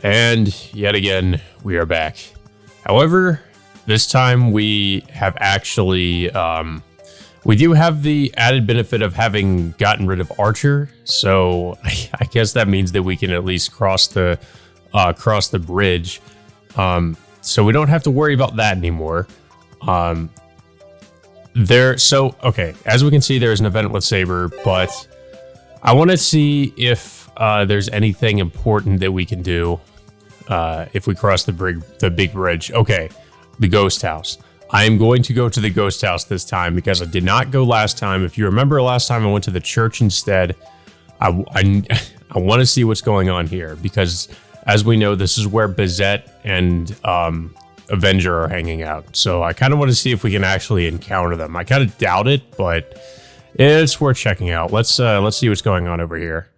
And yet again, we are back. However, this time we have actually, we do have the added benefit of having gotten rid of Archer. So I guess that means that we can at least cross the bridge. So we don't have to worry about that anymore. Okay, as we can see, there's an event with Saber, but I want to see if there's anything important that we can do if we cross the big bridge. Okay, the ghost house. I am going to go to the ghost house this time because I did not go last time. If you remember last time, I went to the church instead. I want to see what's going on here because, as we know, this is where Bizette and Avenger are hanging out. So I kind of want to see if we can actually encounter them. I kind of doubt it, but it's worth checking out. Let's see what's going on over here.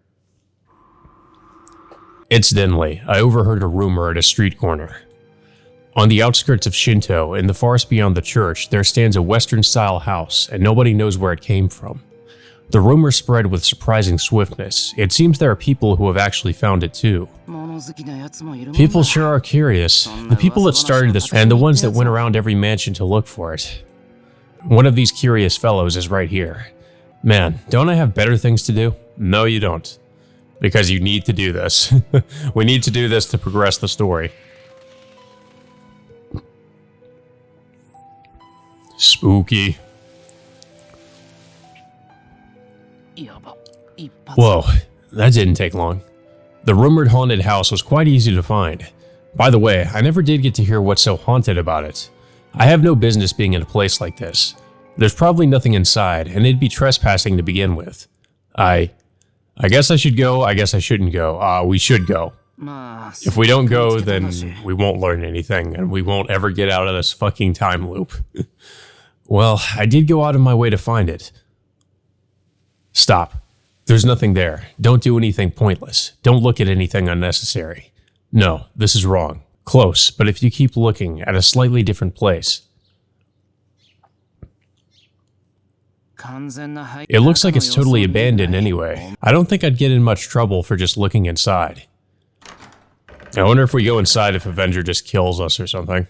Incidentally, I overheard a rumor at a street corner. On the outskirts of Shinto, in the forest beyond the church, there stands a Western-style house, and nobody knows where it came from. The rumor spread with surprising swiftness. It seems there are people who have actually found it too. People sure are curious. The people that started this and the ones that went around every mansion to look for it. One of these curious fellows is right here. Man, don't I have better things to do? No, you don't. Because you need to do this. We need to do this to progress the story. Spooky. Whoa, that didn't take long. The rumored haunted house was quite easy to find. By the way, I never did get to hear what's so haunted about it. I have no business being in a place like this. There's probably nothing inside, and it'd be trespassing to begin with. I guess I should go, I guess I shouldn't go. We should go. If we don't go, then we won't learn anything, and we won't ever get out of this fucking time loop. Well, I did go out of my way to find it. Stop. There's nothing there. Don't do anything pointless. Don't look at anything unnecessary. No, this is wrong. Close, but if you keep looking at a slightly different place. It looks like it's totally abandoned anyway. I don't think I'd get in much trouble for just looking inside. I wonder if we go inside if Avenger just kills us or something.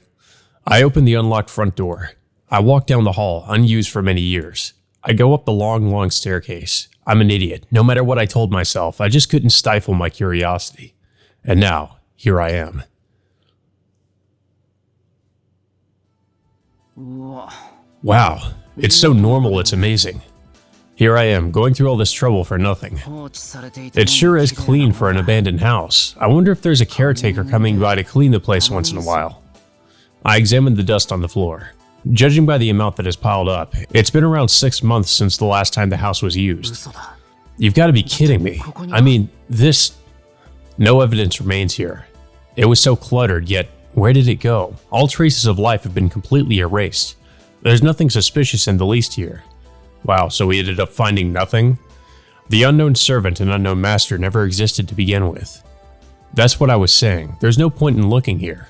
I open the unlocked front door. I walk down the hall, unused for many years. I go up the long staircase. I'm an idiot. No matter what I told myself, I just couldn't stifle my curiosity. And now, here I am. Wow, it's so normal, it's amazing. Here I am, going through all this trouble for nothing. It sure is clean for an abandoned house. I wonder if there's a caretaker coming by to clean the place once in a while. I examined the dust on the floor. Judging by the amount that has piled up, it's been around 6 months since the last time the house was used. You've got to be kidding me. I mean, no evidence remains here. It was so cluttered, yet where did it go? All traces of life have been completely erased. There's nothing suspicious in the least here. Wow, so we ended up finding nothing? The unknown servant and unknown master never existed to begin with. That's what I was saying. There's no point in looking here.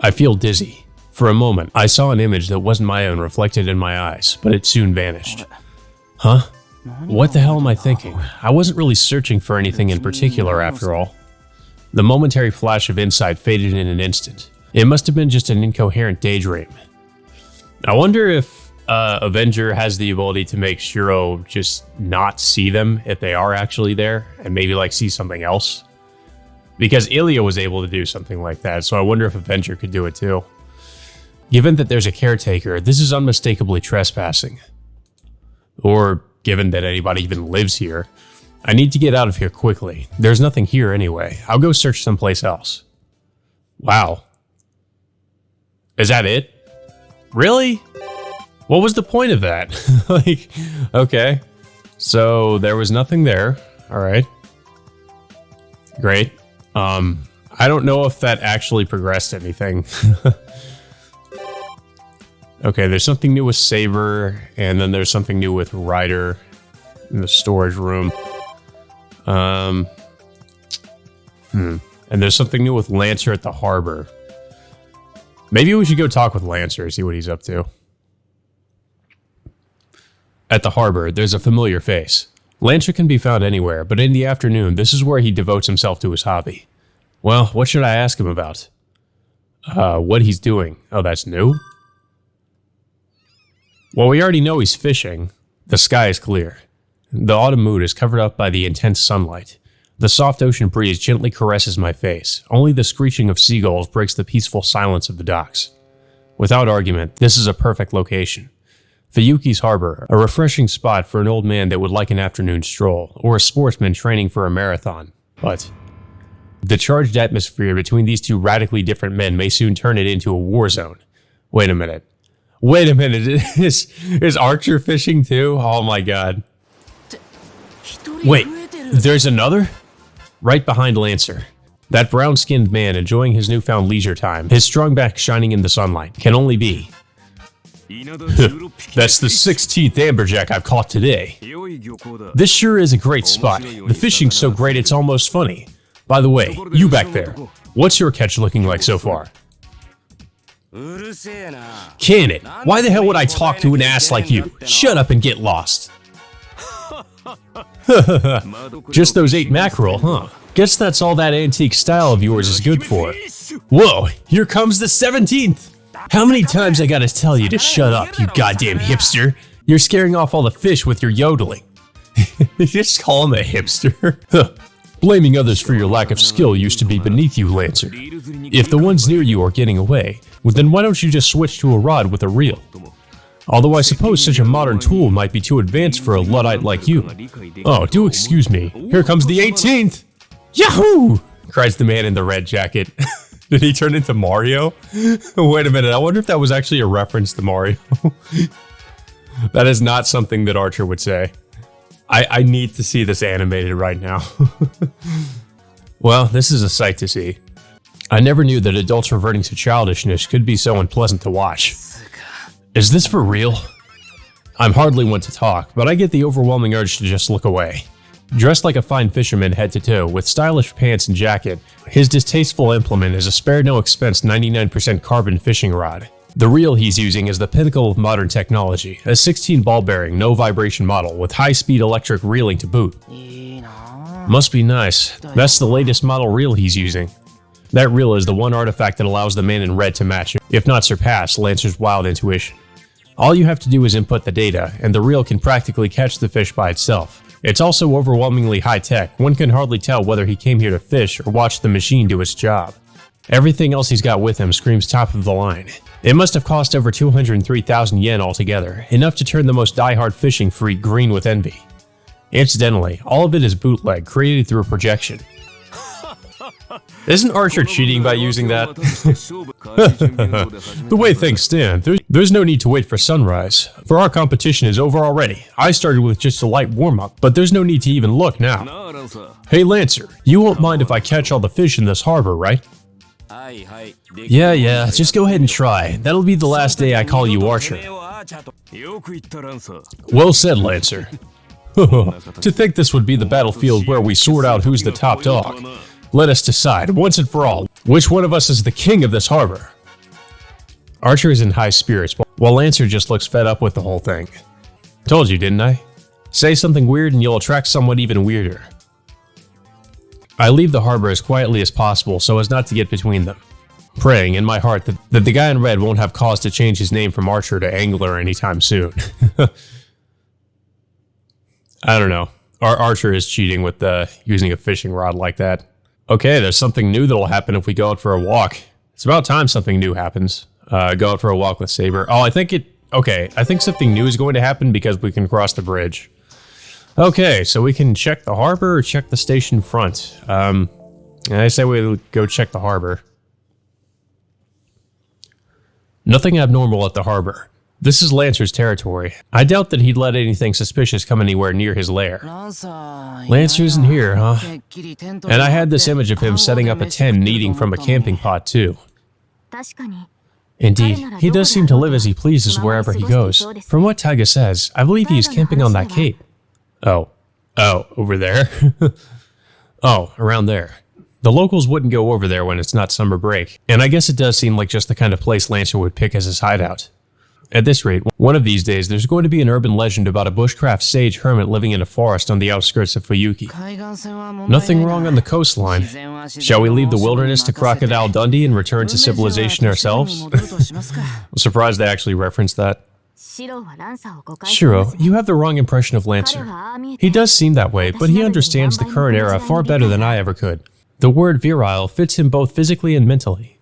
I feel dizzy. For a moment, I saw an image that wasn't my own reflected in my eyes, but it soon vanished. Huh? What the hell am I thinking? I wasn't really searching for anything in particular after all. The momentary flash of insight faded in an instant. It must have been just an incoherent daydream. I wonder if Avenger has the ability to make Shiro just not see them if they are actually there, and maybe like see something else. Because Ilya was able to do something like that, so I wonder if Avenger could do it too. Given that there's a caretaker, this is unmistakably trespassing. Or given that anybody even lives here, I need to get out of here quickly. There's nothing here anyway. I'll go search someplace else. Wow. Is that it? Really? What was the point of that? Like, okay. So there was nothing there. All right. Great. I don't know if that actually progressed anything. Okay, there's something new with Saber, and then there's something new with Ryder in the storage room. And there's something new with Lancer at the harbor. Maybe we should go talk with Lancer, see what he's up to. At the harbor, there's a familiar face. Lancer can be found anywhere, but in the afternoon, this is where he devotes himself to his hobby. Well, what should I ask him about? What he's doing. Oh, that's new? Well, we already know he's fishing. The sky is clear. The autumn mood is covered up by the intense sunlight. The soft ocean breeze gently caresses my face. Only the screeching of seagulls breaks the peaceful silence of the docks. Without argument, this is a perfect location. Fuyuki's Harbor, a refreshing spot for an old man that would like an afternoon stroll, or a sportsman training for a marathon. But the charged atmosphere between these two radically different men may soon turn it into a war zone. Wait a minute. Is Archer fishing too? Oh my god. Wait, there's another? Right behind Lancer. That brown-skinned man enjoying his newfound leisure time, his strong back shining in the sunlight, can only be. That's the 16th amberjack I've caught today. This sure is a great spot. The fishing's so great it's almost funny. By the way, you back there, what's your catch looking like so far? Can it? Why the hell would I talk to an ass like you? Shut up and get lost. Just those 8 mackerel, huh? Guess that's all that antique style of yours is good for. Whoa, here comes the 17th! How many times I gotta tell you to shut up, you goddamn hipster? You're scaring off all the fish with your yodeling. Just call him a hipster? Blaming others for your lack of skill used to be beneath you, Lancer. If the ones near you are getting away, well then why don't you just switch to a rod with a reel? Although I suppose such a modern tool might be too advanced for a Luddite like you. Oh, do excuse me. Here comes the 18th! Yahoo! Cries the man in the red jacket. Did he turn into Mario? Wait a minute, I wonder if that was actually a reference to Mario. That is not something that Archer would say. I need to see this animated right now. Well, this is a sight to see. I never knew that adults reverting to childishness could be so unpleasant to watch. Is this for real? I'm hardly one to talk, but I get the overwhelming urge to just look away. Dressed like a fine fisherman head to toe, with stylish pants and jacket, his distasteful implement is a spare-no-expense 99% carbon fishing rod. The reel he's using is the pinnacle of modern technology, a 16-ball-bearing, no-vibration model with high-speed electric reeling to boot. Must be nice. That's the latest model reel he's using. That reel is the one artifact that allows the man in red to match, if not surpass, Lancer's wild intuition. All you have to do is input the data, and the reel can practically catch the fish by itself. It's also overwhelmingly high-tech. One can hardly tell whether he came here to fish or watch the machine do its job. Everything else he's got with him screams top of the line. It must have cost over 203,000 yen altogether, enough to turn the most die-hard fishing freak green with envy. Incidentally, all of it is bootleg, created through a projection. Isn't Archer cheating by using that? The way things stand, there's no need to wait for sunrise, for our competition is over already. I started with just a light warm-up, but there's no need to even look now. Hey Lancer, you won't mind if I catch all the fish in this harbor, right? Yeah, just go ahead and try. That'll be the last day I call you Archer. Well said, Lancer. To think this would be the battlefield where we sort out who's the top dog. Let us decide, once and for all, which one of us is the king of this harbor. Archer is in high spirits, while Lancer just looks fed up with the whole thing. Told you, didn't I? Say something weird and you'll attract someone even weirder. I leave the harbor as quietly as possible so as not to get between them, praying in my heart that the guy in red won't have cause to change his name from Archer to Angler anytime soon. I don't know. Archer is cheating with using a fishing rod like that. Okay, there's something new that'll happen if we go out for a walk. It's about time something new happens. Go out for a walk with Saber. Oh, I think something new is going to happen because we can cross the bridge. Okay, so we can check the harbor or check the station front. I say we go check the harbor. Nothing abnormal at the harbor. This is Lancer's territory. I doubt that he'd let anything suspicious come anywhere near his lair. Lancer isn't here, huh? And I had this image of him setting up a tent and eating from a camping pot, too. Indeed, he does seem to live as he pleases wherever he goes. From what Taiga says, I believe he is camping on that cape. Oh, over there? Oh, around there. The locals wouldn't go over there when it's not summer break, and I guess it does seem like just the kind of place Lancer would pick as his hideout. At this rate, one of these days there's going to be an urban legend about a bushcraft sage hermit living in a forest on the outskirts of Fuyuki. Nothing wrong on the coastline. Shall we leave the wilderness to Crocodile Dundee and return to civilization ourselves? I'm surprised they actually referenced that. Shiro, you have the wrong impression of Lancer. He does seem that way, but he understands the current era far better than I ever could. The word virile fits him both physically and mentally.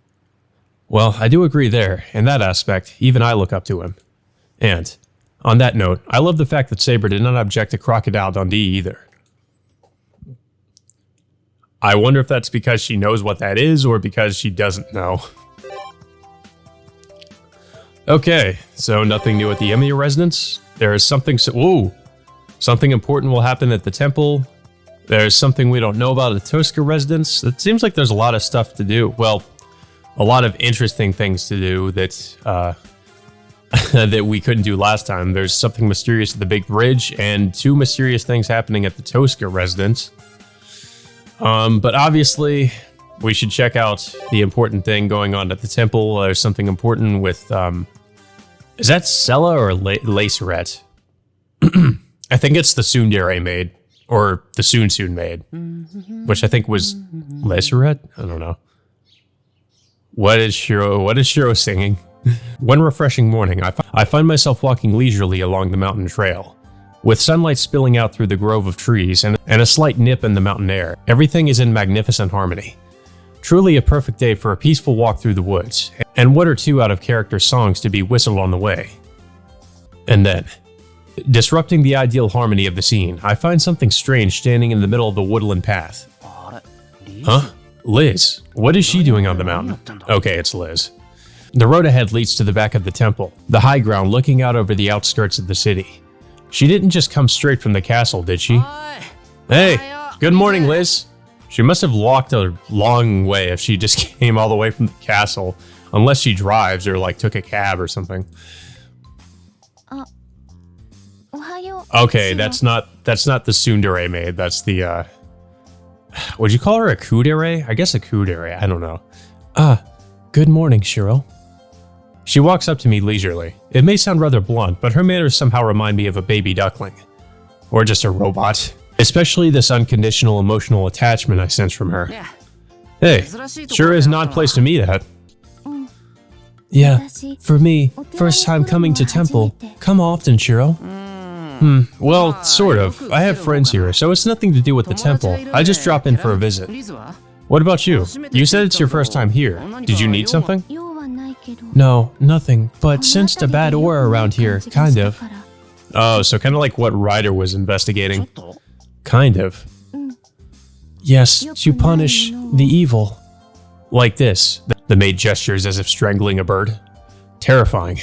Well, I do agree there. In that aspect, even I look up to him. And, on that note, I love the fact that Saber did not object to Crocodile Dundee either. I wonder if that's because she knows what that is or because she doesn't know. Okay, so nothing new at the Emiya residence. There is something something important will happen at the temple. There's something we don't know about at the Tosca residence. It seems like there's a lot of stuff to do. Well, a lot of interesting things to do that that we couldn't do last time. There's something mysterious at the big bridge and 2 mysterious things happening at the Tosca residence. But obviously, we should check out the important thing going on at the temple. There's something important with, is that Sella or Laceret? I think it's the Tsundere maid, or the Soon maid, which I think was Laceret? I don't know. What is Shiro singing? One refreshing morning, I find myself walking leisurely along the mountain trail. With sunlight spilling out through the grove of trees and a slight nip in the mountain air, everything is in magnificent harmony. Truly a perfect day for a peaceful walk through the woods, and 1 or 2 out-of-character songs to be whistled on the way. And then, disrupting the ideal harmony of the scene, I find something strange standing in the middle of the woodland path. Huh? Liz, what is she doing on the mountain? Okay, it's Liz. The road ahead leads to the back of the temple, the high ground looking out over the outskirts of the city. She didn't just come straight from the castle, did she? Hey, good morning, Liz. She must have walked a long way if she just came all the way from the castle, unless she drives or like took a cab or something. Okay, that's not the Tsundere maid. That's the would you call her a kudere? I guess a kudere. I don't know. Good morning, Shiro. She walks up to me leisurely. It may sound rather blunt, but her manners somehow remind me of a baby duckling. Or just a robot. Especially this unconditional emotional attachment I sense from her. Hey, sure is an odd place to meet at. Yeah, for me, first time coming to temple. Come often, Shiro. Well, sort of. I have friends here, so it's nothing to do with the temple. I just drop in for a visit. What about you? You said it's your first time here. Did you need something? No, nothing, but sensed a bad aura around here, kind of. Oh, so kind of like what Ryder was investigating. Kind of. Yes, to punish the evil. Like this. The maid gestures as if strangling a bird. Terrifying.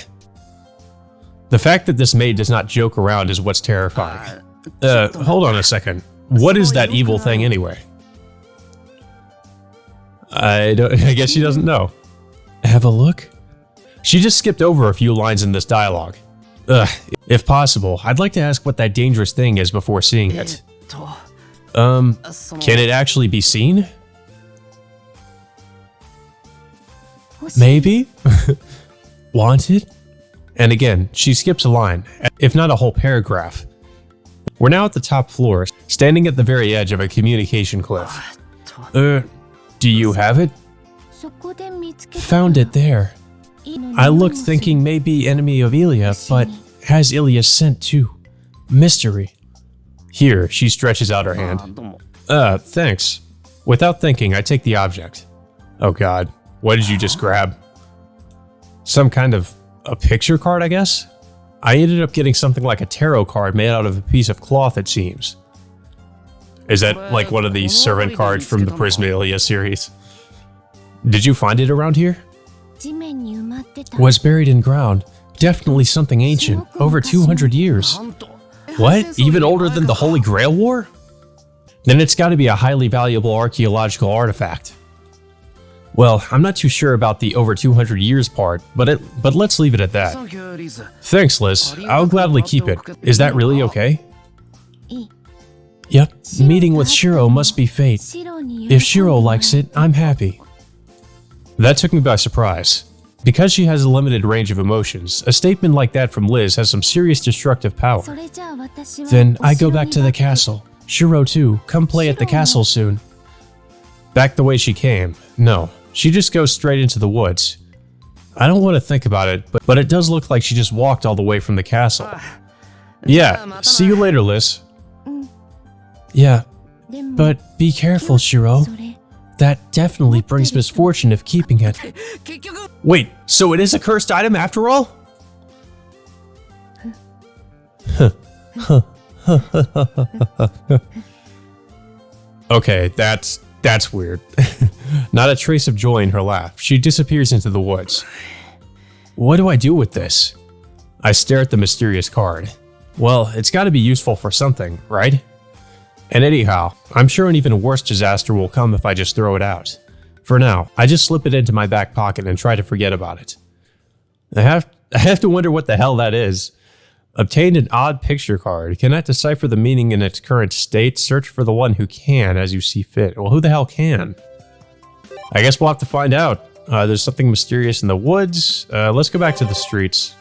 The fact that this maid does not joke around is what's terrifying. Hold on a second. What is that evil thing anyway? I guess she doesn't know. Have a look? She just skipped over a few lines in this dialogue. If possible, I'd like to ask what that dangerous thing is before seeing it. Can it actually be seen? Maybe? Wanted? And again, she skips a line, if not a whole paragraph. We're now at the top floor, standing at the very edge of a communication cliff. Do you have it? Found it there. I looked thinking maybe enemy of Ilya, but has Ilya sent too? Mystery. Here, she stretches out her hand. Thanks. Without thinking, I take the object. Oh god, what did you just grab? Some kind of a picture card, I guess? I ended up getting something like a tarot card made out of a piece of cloth, it seems. Is that like one of the servant cards from the Prismalia series? Did you find it around here? Was buried in ground. Definitely something ancient, over 200 years. What? Even older than the Holy Grail War? Then it's got to be a highly valuable archaeological artifact. Well, I'm not too sure about the over 200 years part, but let's leave it at that. Thanks, Liz. I'll gladly keep it. Is that really okay? Yep. Meeting with Shiro must be fate. If Shiro likes it, I'm happy. That took me by surprise. Because she has a limited range of emotions, a statement like that from Liz has some serious destructive power. Then I go back to the castle. Shiro too, come play at the castle soon. Back the way she came. No, she just goes straight into the woods. I don't want to think about it, but it does look like she just walked all the way from the castle. Yeah, see you later, Liz. Yeah, but be careful, Shiro. That definitely brings misfortune if keeping it. Wait, so it is a cursed item after all? Okay, that's weird. Not a trace of joy in her laugh. She disappears into the woods. What do I do with this? I stare at the mysterious card. Well, it's got to be useful for something, right? And anyhow, I'm sure an even worse disaster will come if I just throw it out. For now, I just slip it into my back pocket and try to forget about it. I have to wonder what the hell that is. Obtained an odd picture card. Cannot decipher the meaning in its current state. Search for the one who can as you see fit. Well, who the hell can? I guess we'll have to find out. There's something mysterious in the woods. Let's go back to the streets.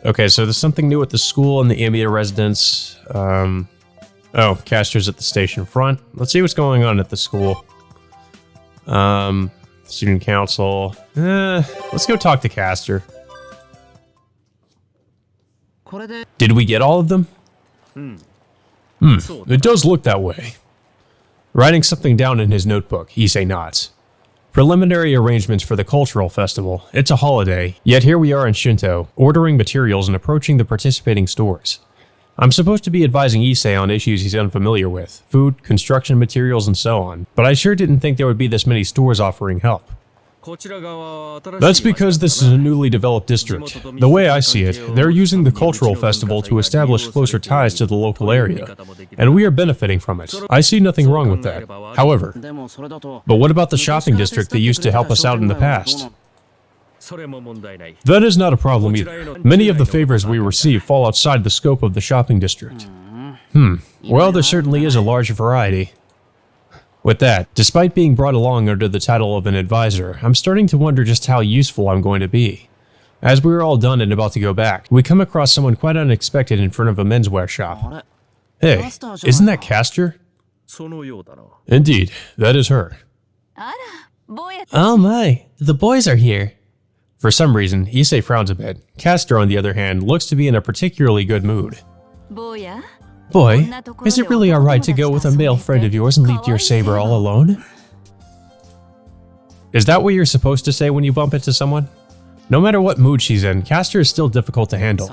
Okay, so there's something new at the school and the Amiya residence. Oh, Castor's at the station front. Let's see what's going on at the school. Student council. Let's go talk to Castor. Did we get all of them? It does look that way. Writing something down in his notebook, Issei nods. Preliminary arrangements for the cultural festival. It's a holiday, yet here we are in Shinto, ordering materials and approaching the participating stores. I'm supposed to be advising Issei on issues he's unfamiliar with, food, construction materials, and so on, but I sure didn't think there would be this many stores offering help. That's because this is a newly developed district. The way I see it, they're using the cultural festival to establish closer ties to the local area, and we are benefiting from it. I see nothing wrong with that. However, but what about the shopping district that used to help us out in the past? That is not a problem either. Many of the favors we receive fall outside the scope of the shopping district. Well, there certainly is a large variety. With that, despite being brought along under the title of an advisor, I'm starting to wonder just how useful I'm going to be. As we are all done and about to go back, we come across someone quite unexpected in front of a menswear shop. Hey, isn't that Castor? Indeed, that is her. Oh my, the boys are here. For some reason, Issei frowns a bit. Castor, on the other hand, looks to be in a particularly good mood. Boy, is it really alright to go with a male friend of yours and leave your saber all alone? Is that what you're supposed to say when you bump into someone? No matter what mood she's in, Castor is still difficult to handle.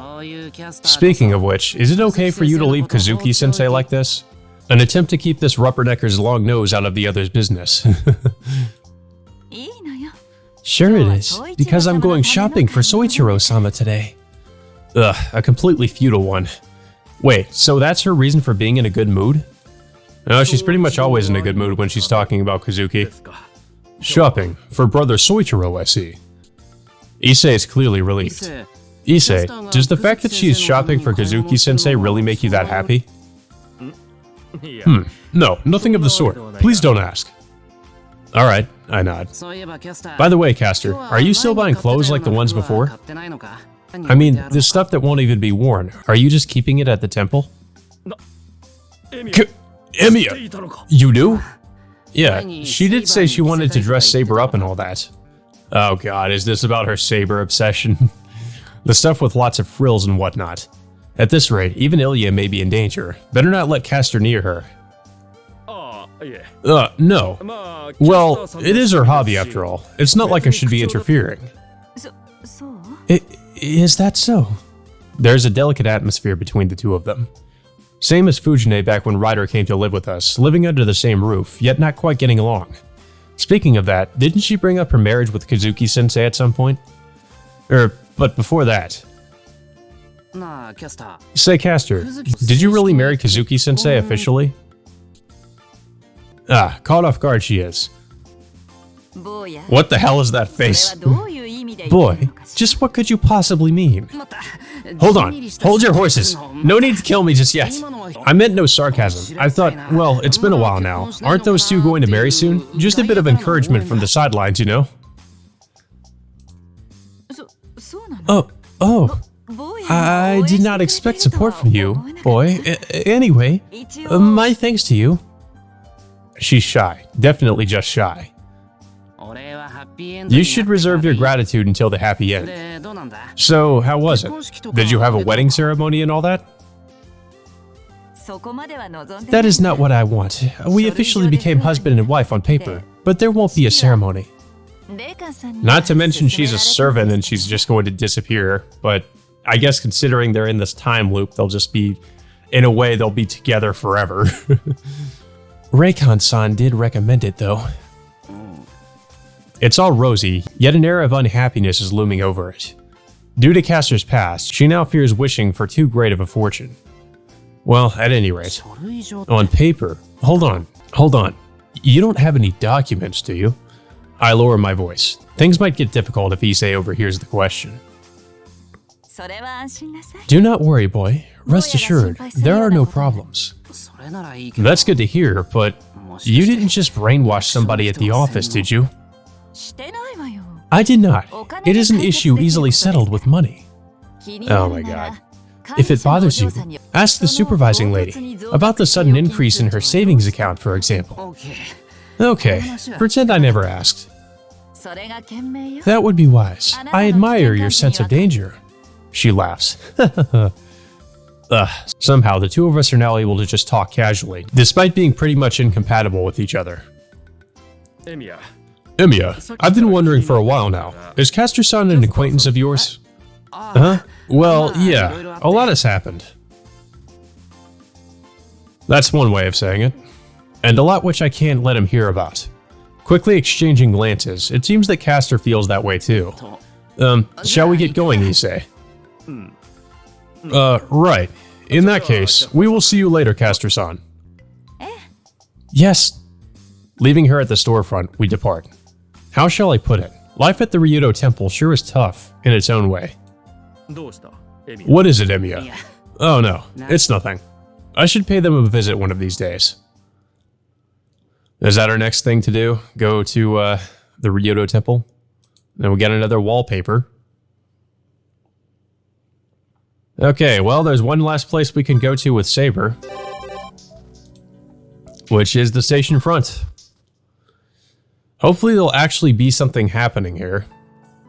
Speaking of which, is it okay for you to leave Kazuki-sensei like this? An attempt to keep this rubbernecker's long nose out of the other's business. Sure it is, because I'm going shopping for Soichiro-sama today. Ugh, a completely futile one. Wait, so that's her reason for being in a good mood? No, she's pretty much always in a good mood when she's talking about Kazuki. Shopping, for brother Soichiro, I see. Issei is clearly relieved. Issei, does the fact that she's shopping for Kazuki-sensei really make you that happy? No, nothing of the sort. Please don't ask. Alright, I nod. By the way, Castor, are you still buying clothes like the ones before? I mean, the stuff that won't even be worn. Are you just keeping it at the temple? Emiya! You do? Yeah, she did say she wanted to dress Saber up and all that. Oh god, is this about her Saber obsession? The stuff with lots of frills and whatnot. At this rate, even Ilya may be in danger. Better not let Castor near her. No. Well, it is her hobby after all. It's not like I should be interfering. Is that so? There's a delicate atmosphere between the two of them. Same as Fujine back when Ryder came to live with us, living under the same roof, yet not quite getting along. Speaking of that, didn't she bring up her marriage with Kazuki-sensei at some point? But before that. Say, Castor, did you really marry Kazuki-sensei officially? Ah, caught off guard she is. What the hell is that face? Boy, just what could you possibly mean? Hold on, hold your horses. No need to kill me just yet. I meant no sarcasm. I thought, well, it's been a while now. Aren't those two going to marry soon? Just a bit of encouragement from the sidelines, you know? Oh, I did not expect support from you, boy. Anyway, my thanks to you. She's shy, definitely just shy. You should reserve your gratitude until the happy end. So, how was it? Did you have a wedding ceremony and all that? That is not what I want. We officially became husband and wife on paper, but there won't be a ceremony. Not to mention she's a servant and she's just going to disappear, but I guess considering they're in this time loop, they'll just be, in a way, they'll be together forever. Reikon-san did recommend it though. It's all rosy, yet an air of unhappiness is looming over it. Due to Castor's past, she now fears wishing for too great of a fortune. Well, at any rate, on paper, hold on. You don't have any documents, do you? I lower my voice. Things might get difficult if Issei overhears the question. Do not worry, boy. Rest assured, there are no problems. That's good to hear, but you didn't just brainwash somebody at the office, did you? I did not. It is an issue easily settled with money. Oh my god. If it bothers you, ask the supervising lady about the sudden increase in her savings account, for example. Okay, pretend I never asked. That would be wise. I admire your sense of danger. She laughs. Somehow, the two of us are now able to just talk casually, despite being pretty much incompatible with each other. Emiya, I've been wondering for a while now, is Castor-san an acquaintance of yours? Huh? Well, yeah, a lot has happened. That's one way of saying it. And a lot which I can't let him hear about. Quickly exchanging glances, it seems that Castor feels that way too. Shall we get going, Issei? Right. In that case, we will see you later, Castor-san. Yes. Leaving her at the storefront, we depart. How shall I put it? Life at the Ryudo Temple sure is tough, in its own way. What is it, Emiya? Oh no, it's nothing. I should pay them a visit one of these days. Is that our next thing to do? Go to, the Ryudo Temple? Then we get another wallpaper. Okay, well, there's one last place we can go to with Saber, which is the station front. Hopefully there'll actually be something happening here.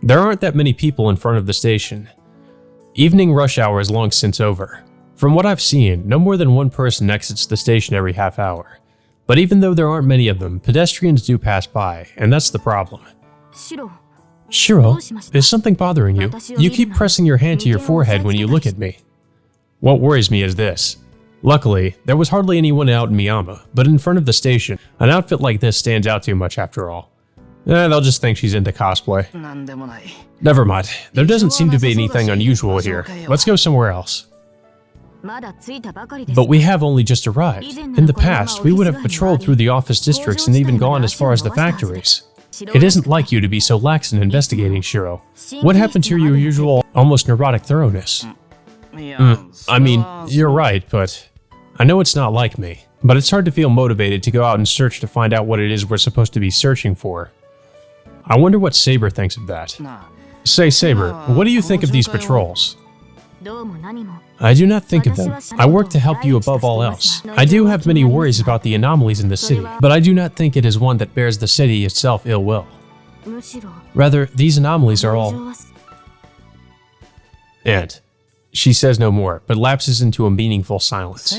There aren't that many people in front of the station. Evening rush hour is long since over. From what I've seen, no more than one person exits the station every half hour. But even though there aren't many of them, pedestrians do pass by, and that's the problem. Shiro, is something bothering you? You keep pressing your hand to your forehead when you look at me. What worries me is this. Luckily, there was hardly anyone out in Miyama, but in front of the station, an outfit like this stands out too much after all. They'll just think she's into cosplay. Never mind, there doesn't seem to be anything unusual here. Let's go somewhere else. But we have only just arrived. In the past, we would have patrolled through the office districts and even gone as far as the factories. It isn't like you to be so lax in investigating, Shiro. What happened to your usual, almost neurotic thoroughness? I mean, you're right, but I know it's not like me. But it's hard to feel motivated to go out and search to find out what it is we're supposed to be searching for. I wonder what Saber thinks of that. Say, Saber, what do you think of these patrols? I do not think of them. I work to help you above all else. I do have many worries about the anomalies in the city, but I do not think it is one that bears the city itself ill will. Rather, these anomalies are all... And she says no more, but lapses into a meaningful silence.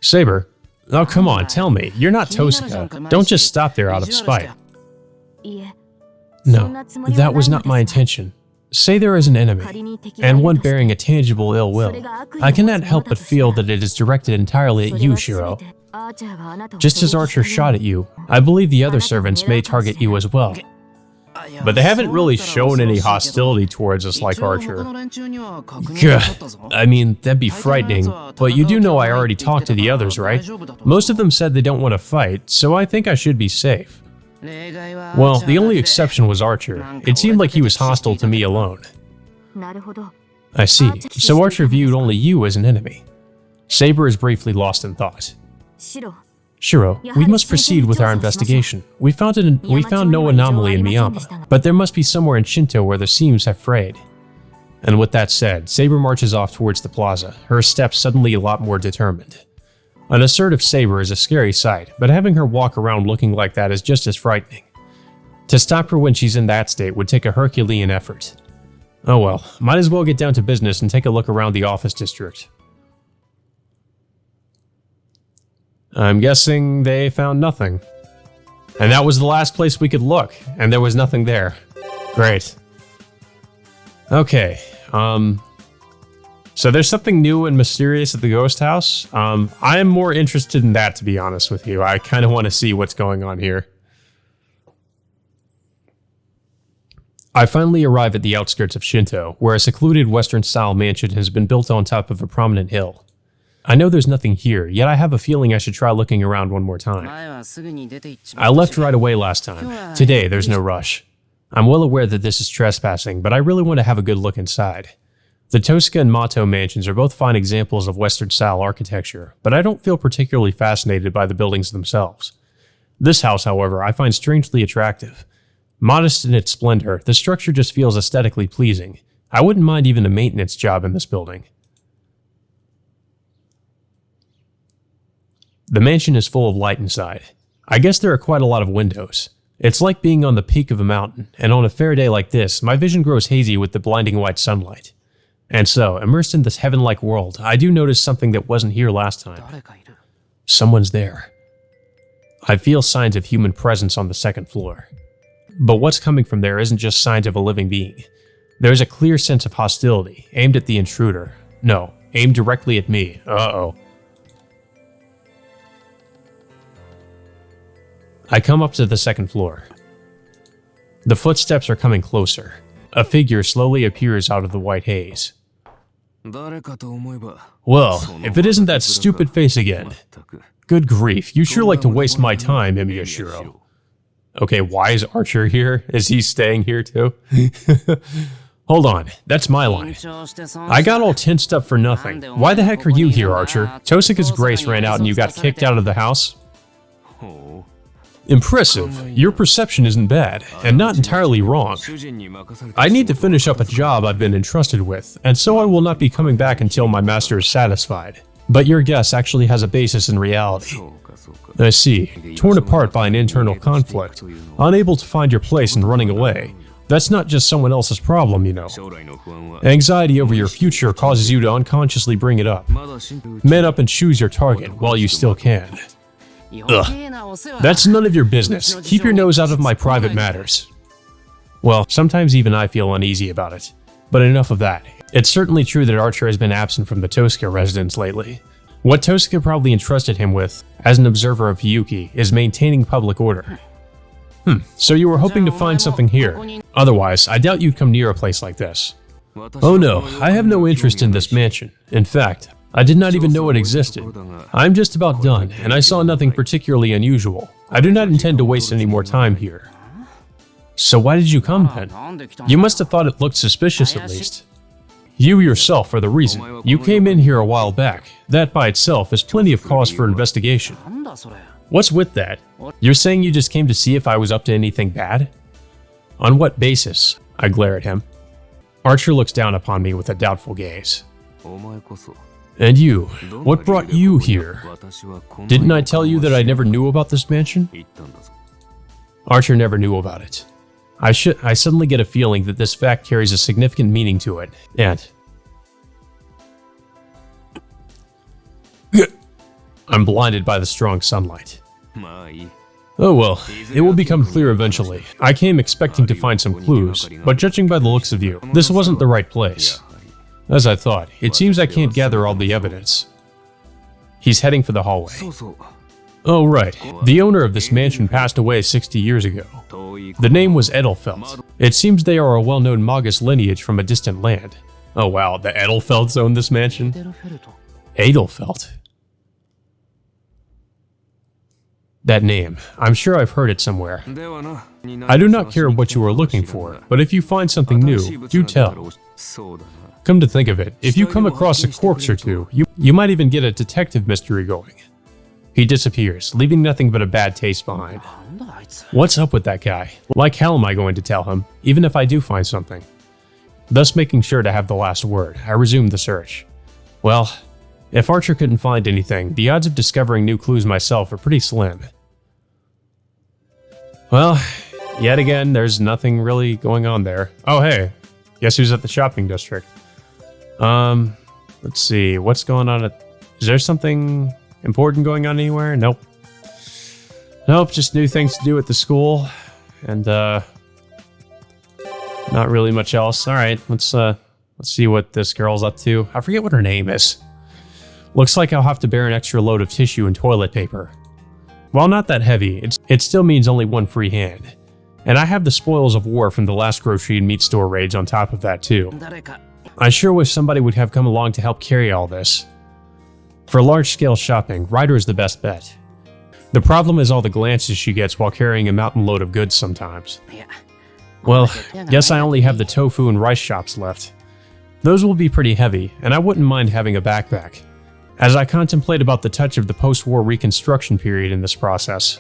Saber? Oh, come on, tell me. You're not Tosaka. Don't just stop there out of spite. No, that was not my intention. Say there is an enemy, and one bearing a tangible ill will. I cannot help but feel that it is directed entirely at you, Shiro. Just as Archer shot at you, I believe the other servants may target you as well. But they haven't really shown any hostility towards us like Archer. Gah, I mean, that'd be frightening, but you do know I already talked to the others, right? Most of them said they don't want to fight, so I think I should be safe. Well, the only exception was Archer. It seemed like he was hostile to me alone. I see. So Archer viewed only you as an enemy. Saber is briefly lost in thought. Shiro, we must proceed with our investigation. We found no anomaly in Miyama, but there must be somewhere in Shinto where the seams have frayed. And with that said, Saber marches off towards the plaza, her steps suddenly a lot more determined. An assertive Saber is a scary sight, but having her walk around looking like that is just as frightening. To stop her when she's in that state would take a Herculean effort. Oh well, might as well get down to business and take a look around the office district. I'm guessing they found nothing. And that was the last place we could look, and there was nothing there. Great. Okay, so there's something new and mysterious at the ghost house. I am more interested in that, to be honest with you. I kind of want to see what's going on here. I finally arrive at the outskirts of Shinto, where a secluded Western-style mansion has been built on top of a prominent hill. I know there's nothing here, yet I have a feeling I should try looking around one more time. I left right away last time. Today, there's no rush. I'm well aware that this is trespassing, but I really want to have a good look inside. The Tosca and Mato mansions are both fine examples of Western-style architecture, but I don't feel particularly fascinated by the buildings themselves. This house, however, I find strangely attractive. Modest in its splendor, the structure just feels aesthetically pleasing. I wouldn't mind even a maintenance job in this building. The mansion is full of light inside. I guess there are quite a lot of windows. It's like being on the peak of a mountain, and on a fair day like this, my vision grows hazy with the blinding white sunlight. And so, immersed in this heaven-like world, I do notice something that wasn't here last time. Someone's there. I feel signs of human presence on the second floor. But what's coming from there isn't just signs of a living being. There's a clear sense of hostility, aimed at the intruder. No, aimed directly at me. Uh-oh. I come up to the second floor. The footsteps are coming closer. A figure slowly appears out of the white haze. Well, if it isn't that stupid face again. Good grief, you sure like to waste my time, Miyashiro. Okay, why is Archer here? Is he staying here too? Hold on, that's my line. I got all tensed up for nothing. Why the heck are you here, Archer? Tosaka's grace ran out and you got kicked out of the house? Impressive. Your perception isn't bad, and not entirely wrong. I need to finish up a job I've been entrusted with, and so I will not be coming back until my master is satisfied. But your guess actually has a basis in reality. I see. Torn apart by an internal conflict, unable to find your place and running away. That's not just someone else's problem, you know. Anxiety over your future causes you to unconsciously bring it up. Man up and choose your target while you still can. Ugh. That's none of your business. Keep your nose out of my private matters. Well, sometimes even I feel uneasy about it. But enough of that. It's certainly true that Archer has been absent from the Tosca residence lately. What Tosca probably entrusted him with, as an observer of Hiyuki, is maintaining public order. So you were hoping to find something here. Otherwise, I doubt you'd come near a place like this. Oh no, I have no interest in this mansion. In fact, I did not even know it existed. I'm just about done, and I saw nothing particularly unusual. I do not intend to waste any more time here. So why did you come then? You must have thought it looked suspicious at least. You yourself are the reason. You came in here a while back. That by itself is plenty of cause for investigation. What's with that? You're saying you just came to see if I was up to anything bad? On what basis? I glare at him. Archer looks down upon me with a doubtful gaze. And you, what brought you here? Didn't I tell you that I never knew about this mansion? Archer never knew about it. I suddenly get a feeling that this fact carries a significant meaning to it, and I'm blinded by the strong sunlight. Oh well, it will become clear eventually. I came expecting to find some clues, but judging by the looks of you, this wasn't the right place. As I thought, it seems I can't gather all the evidence. He's heading for the hallway. Oh right, the owner of this mansion passed away 60 years ago. The name was Edelfelt. It seems they are a well-known Magus lineage from a distant land. Oh wow, the Edelfelts own this mansion? Edelfelt? That name, I'm sure I've heard it somewhere. I do not care what you are looking for, but if you find something new, do tell. Come to think of it, if you come across a corpse or two, you might even get a detective mystery going. He disappears, leaving nothing but a bad taste behind. What's up with that guy? Like hell am I going to tell him, even if I do find something? thus making sure to have the last word. I resumed the search. Well, if Archer couldn't find anything, the odds of discovering new clues myself are pretty slim. Well, yet again, there's nothing really going on there. Oh hey, guess who's at the shopping district? Let's see, what's going on is there something important going on anywhere? Nope. Nope, just new things to do at the school, and not really much else. Alright, let's see what this girl's up to. I forget what her name is. Looks like I'll have to bear an extra load of tissue and toilet paper. While not that heavy, it still means only one free hand. And I have the spoils of war from the last grocery and meat store raids on top of that too. I sure wish somebody would have come along to help carry all this. For large-scale shopping, Ryder is the best bet. The problem is all the glances she gets while carrying a mountain load of goods sometimes. Well, guess I only have the tofu and rice shops left. Those will be pretty heavy, and I wouldn't mind having a backpack, as I contemplate about the touch of the post-war reconstruction period in this process.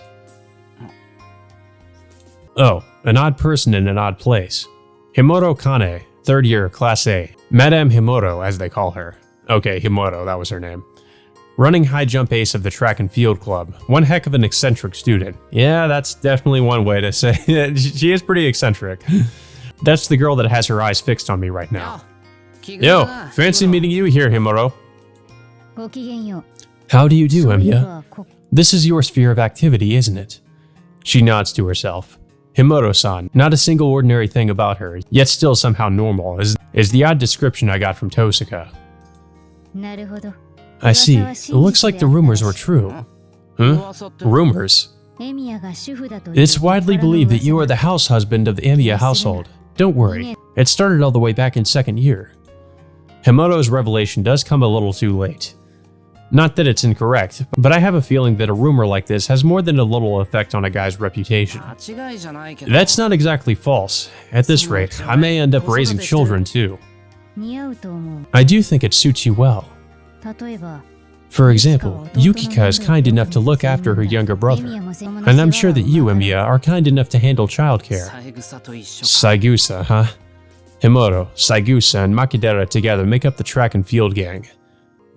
Oh, an odd person in an odd place. Himuro Kane, 3rd year, Class A. Madame Himuro, as they call her. Okay, Himuro, that was her name. Running high jump ace of the track and field club. One heck of an eccentric student. Yeah, that's definitely one way to say it. She is pretty eccentric. That's the girl that has her eyes fixed on me right now. Yo, fancy meeting you here, Himuro. How do you do, Emiya? This is your sphere of activity, isn't it? She nods to herself. Himuro-san, not a single ordinary thing about her, yet still somehow normal, is the odd description I got from Tosaka. I see. It looks like the rumors were true. Huh? Rumors? It's widely believed that you are the house husband of the Emiya household. Don't worry, it started all the way back in 2nd year. Himuro's revelation does come a little too late. Not that it's incorrect, but I have a feeling that a rumor like this has more than a little effect on a guy's reputation. That's not exactly false. At this rate, I may end up raising children too. I do think it suits you well. For example, Yukika is kind enough to look after her younger brother, and I'm sure that you, Emiya, are kind enough to handle childcare. Saigusa, huh? Himuro, Saigusa, and Makidera together make up the track and field gang.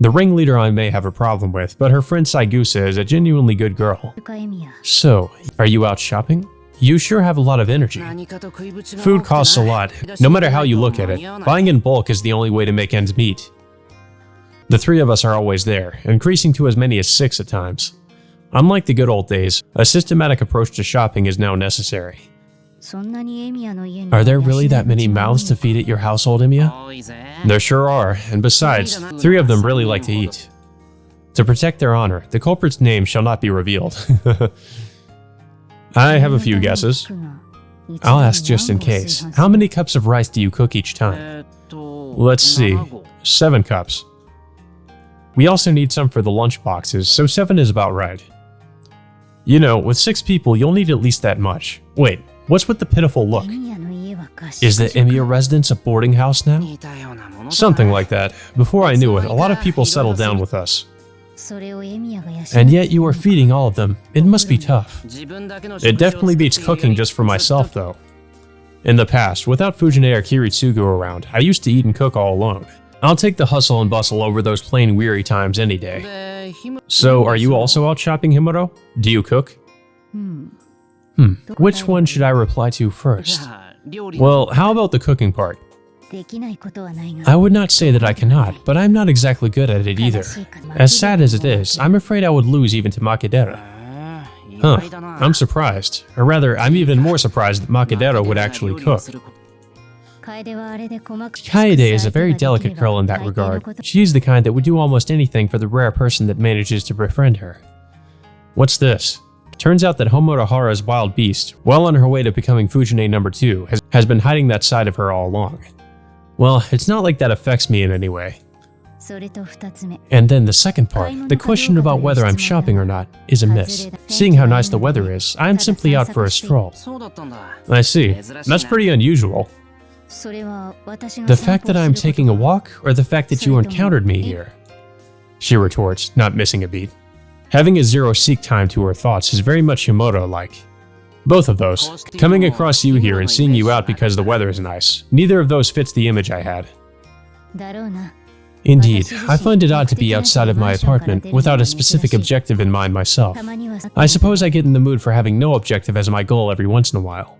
The ringleader I may have a problem with, but her friend Saigusa is a genuinely good girl. So, are you out shopping? You sure have a lot of energy. Food costs a lot, no matter how you look at it. Buying in bulk is the only way to make ends meet. The 3 of us are always there, increasing to as many as 6 at times. Unlike the good old days, a systematic approach to shopping is now necessary. Are there really that many mouths to feed at your household, Emiya? There sure are, and besides, 3 of them really like to eat. To protect their honor, the culprit's name shall not be revealed. I have a few guesses. I'll ask just in case. How many cups of rice do you cook each time? Let's see, 7 cups. We also need some for the lunch boxes, so 7 is about right. You know, with 6 people, you'll need at least that much. Wait, what's with the pitiful look? Is the Emiya residence a boarding house now? Something like that. Before I knew it, a lot of people settled down with us. And yet you are feeding all of them. It must be tough. It definitely beats cooking just for myself, though. In the past, without Fujine or Kiritsugu around, I used to eat and cook all alone. I'll take the hustle and bustle over those plain weary times any day. So, are you also out shopping, Himuro? Do you cook? Which one should I reply to first? Well, how about the cooking part? I would not say that I cannot, but I'm not exactly good at it either. As sad as it is, I'm afraid I would lose even to Makidera. Huh, I'm surprised. Or rather, I'm even more surprised that Makidera would actually cook. Kaede is a very delicate girl in that regard. She's the kind that would do almost anything for the rare person that manages to befriend her. What's this? Turns out that Homurahara's wild beast, well on her way to becoming Fujine number 2, has been hiding that side of her all along. Well, it's not like that affects me in any way. And then the second part, the question about whether I'm shopping or not, is a miss. Seeing how nice the weather is, I'm simply out for a stroll. I see. That's pretty unusual. The fact that I'm taking a walk, or the fact that you encountered me here? She retorts, not missing a beat. Having a zero seek time to her thoughts is very much Himuro-like. Both of those. Coming across you here and seeing you out because the weather is nice. Neither of those fits the image I had. Indeed, I find it odd to be outside of my apartment without a specific objective in mind myself. I suppose I get in the mood for having no objective as my goal every once in a while.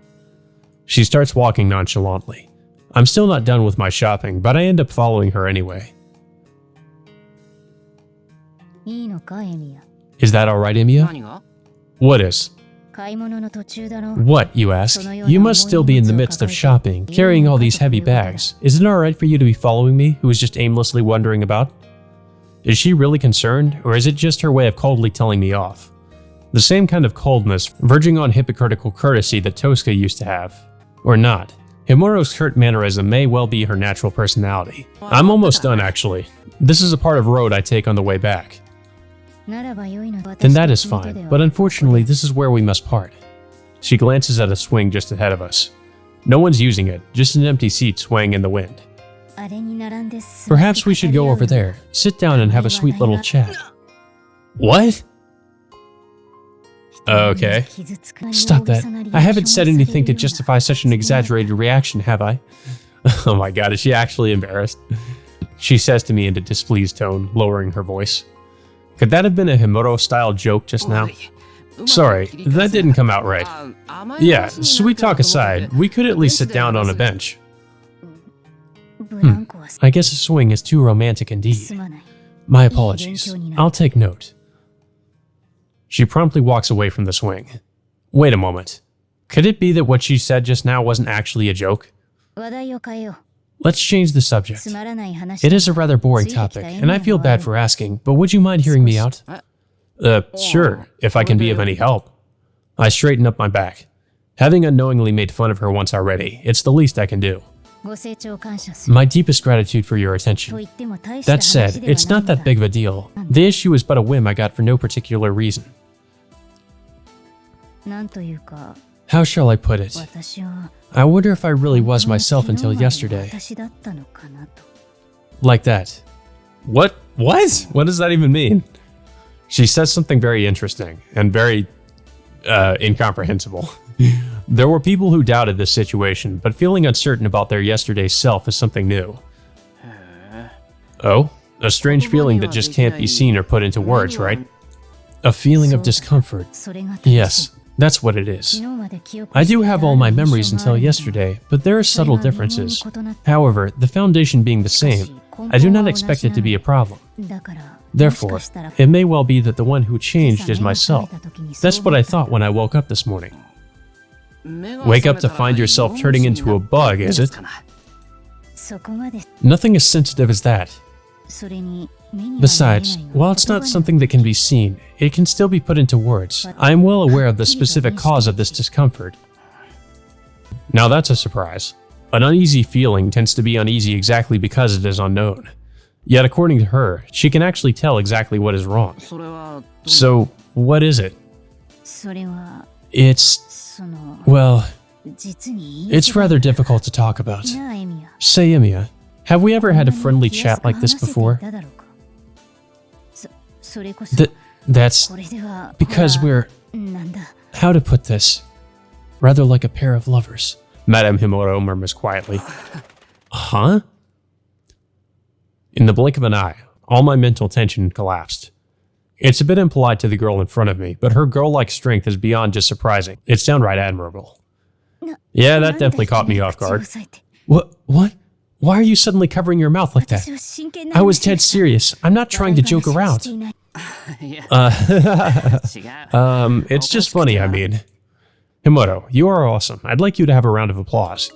She starts walking nonchalantly. I'm still not done with my shopping, but I end up following her anyway. Is that alright, Emiya? What is? What, you ask? You must still be in the midst of shopping, carrying all these heavy bags. Is it alright for you to be following me, who is just aimlessly wandering about? Is she really concerned, or is it just her way of coldly telling me off? The same kind of coldness, verging on hypocritical courtesy that Tosca used to have. Or not. Himura's curt mannerism may well be her natural personality. I'm almost done, actually. This is a part of road I take on the way back. Then that is fine, but unfortunately this is where we must part. She glances at a swing just ahead of us. No one's using it, just an empty seat swaying in the wind. Perhaps we should go over there, sit down and have a sweet little chat. What? Okay. Stop that. I haven't said anything to justify such an exaggerated reaction, have I? Oh my god, is she actually embarrassed? She says to me in a displeased tone, lowering her voice. Could that have been a Himuro-style joke just now? Sorry, that didn't come out right. Yeah, sweet talk aside, we could at least sit down on a bench. I guess a swing is too romantic indeed. My apologies. I'll take note. She promptly walks away from the swing. Wait a moment. Could it be that what she said just now wasn't actually a joke? Let's change the subject. It is a rather boring topic, and I feel bad for asking, but would you mind hearing me out? Sure, if I can be of any help. I straighten up my back. Having unknowingly made fun of her once already, it's the least I can do. My deepest gratitude for your attention. That said, it's not that big of a deal. The issue is but a whim I got for no particular reason. How shall I put it? I wonder if I really was myself until yesterday. Like that. What? What? What does that even mean? She says something very interesting and very incomprehensible. There were people who doubted this situation, but feeling uncertain about their yesterday's self is something new. Oh? A strange feeling that just can't be seen or put into words, right? A feeling of discomfort. Yes, that's what it is. I do have all my memories until yesterday, but there are subtle differences. However, the foundation being the same, I do not expect it to be a problem. Therefore, it may well be that the one who changed is myself. That's what I thought when I woke up this morning. Wake up to find yourself turning into a bug, is it? Nothing as sensitive as that. Besides, while it's not something that can be seen, it can still be put into words. I am well aware of the specific cause of this discomfort. Now that's a surprise. An uneasy feeling tends to be uneasy exactly because it is unknown. Yet according to her, she can actually tell exactly what is wrong. So, what is it? Well, it's rather difficult to talk about. Say, Emiya, have we ever had a friendly chat like this before? That's because we're, how to put this, rather like a pair of lovers. Madame Himuro murmurs quietly. Huh? In the blink of an eye, all my mental tension collapsed. It's a bit impolite to the girl in front of me, but her girl-like strength is beyond just surprising. It's downright admirable. Yeah, that definitely caught me off guard. What? Why are you suddenly covering your mouth like that? I was dead serious. I'm not trying to joke around. It's just funny, I mean. Himuro, you are awesome. I'd like you to have a round of applause.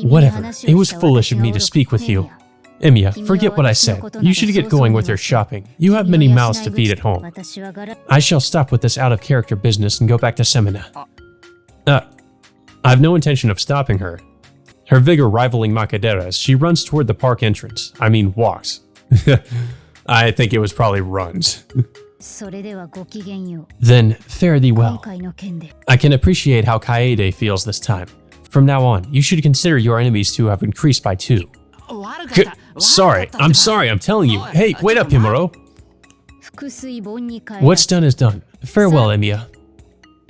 Whatever. It was foolish of me to speak with you. Emiya, forget what I said. You should get going with your shopping. You have many mouths to feed at home. I shall stop with this out-of-character business and go back to Semina. I've no intention of stopping her. Her vigor rivaling Makadera's, she runs toward the park entrance. I mean, walks. I think it was probably runs. Then, fare thee well. I can appreciate how Kaede feels this time. From now on, you should consider your enemies to have increased by 2. Sorry, I'm telling you. Hey, wait up, Himuro. What's done is done. Farewell, Emiya.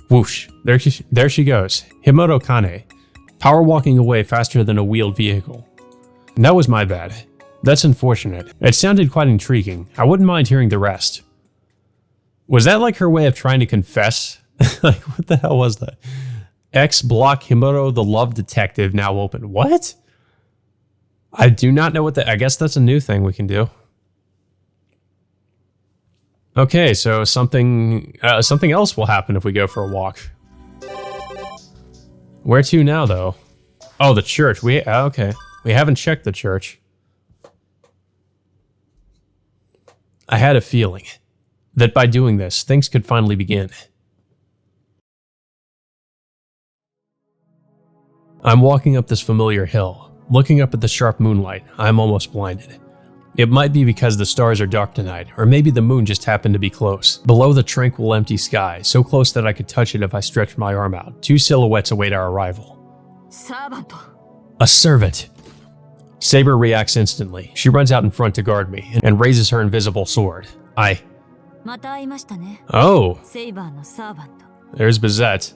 Whoosh, there she goes. Himoto Kane, power walking away faster than a wheeled vehicle. That was my bad. That's unfortunate. It sounded quite intriguing. I wouldn't mind hearing the rest. Was that like her way of trying to confess? Like, what the hell was that? X block Himoto the love detective now open. What? I do not know what I guess that's a new thing we can do. Okay, so something else will happen if we go for a walk. Where to now, though? Oh, the church. Okay. We haven't checked the church. I had a feeling that by doing this, things could finally begin. I'm walking up this familiar hill, looking up at the sharp moonlight. I'm almost blinded. It might be because the stars are dark tonight, or maybe the moon just happened to be close. Below the tranquil empty sky, so close that I could touch it if I stretched my arm out, two silhouettes await our arrival. A servant. Saber reacts instantly. She runs out in front to guard me, and raises her invisible sword. Oh. There's Bizette.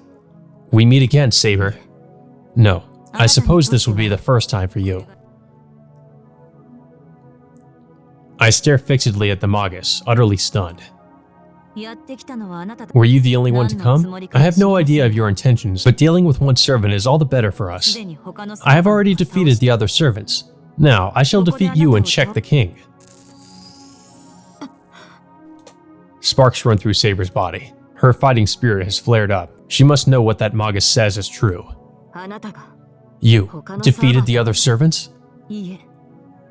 We meet again, Saber. No, I suppose this would be the first time for you. I stare fixedly at the Magus, utterly stunned. Were you the only one to come? I have no idea of your intentions, but dealing with one servant is all the better for us. I have already defeated the other servants. Now, I shall defeat you and check the king. Sparks run through Saber's body. Her fighting spirit has flared up. She must know what that Magus says is true. You defeated the other servants?